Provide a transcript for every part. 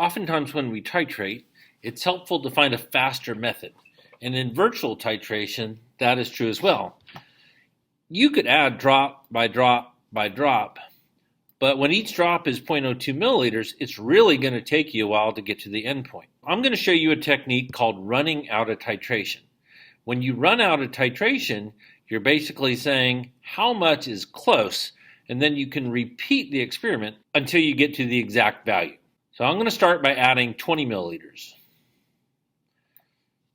Oftentimes when we titrate, it's helpful to find a faster method. And in virtual titration, that is true as well. You could add drop by drop by drop, but when each drop is 0.02 milliliters, it's really going to take you a while to get to the end point. I'm going to show you a technique called running out of titration. When you run out of titration, you're basically saying how much is close, and then you can repeat the experiment until you get to the exact value. So I'm going to start by adding 20 milliliters.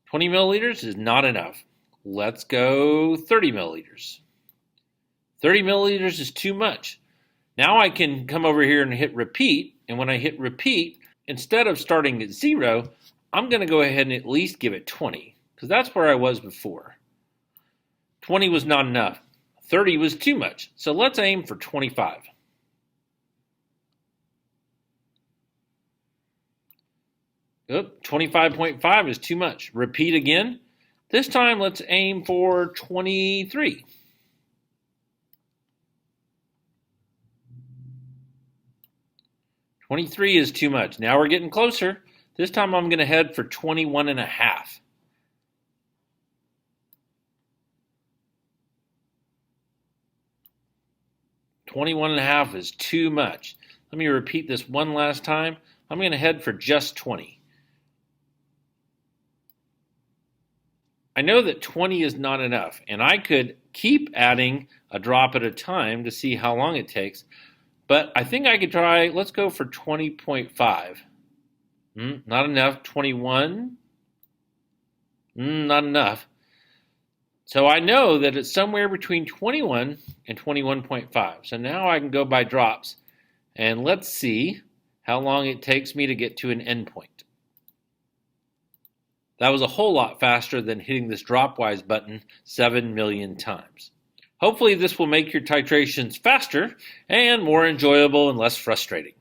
20 milliliters is not enough. Let's go 30 milliliters. 30 milliliters is too much. Now I can come over here and hit repeat, and when I hit repeat, instead of starting at 0, I'm going to go ahead and at least give it 20, because that's where I was before. 20 was not enough. 30 was too much, so let's aim for 25. Oop, 25.5 is too much. Repeat again. This time let's aim for 23. 23 is too much. Now we're getting closer. This time I'm going to head for 21 and a half. $21 and a half is too much. Let me repeat this one last time. I'm going to head for just 20. I know that 20 is not enough, and I could keep adding a drop at a time to see how long it takes, but I think I could try, let's go for 20.5. Not enough. 21. Not enough. So I know that it's somewhere between 21 and 21.5. So now I can go by drops, and let's see how long it takes me to get to an endpoint. That was a whole lot faster than hitting this dropwise button 7 million times. Hopefully this will make your titrations faster and more enjoyable and less frustrating.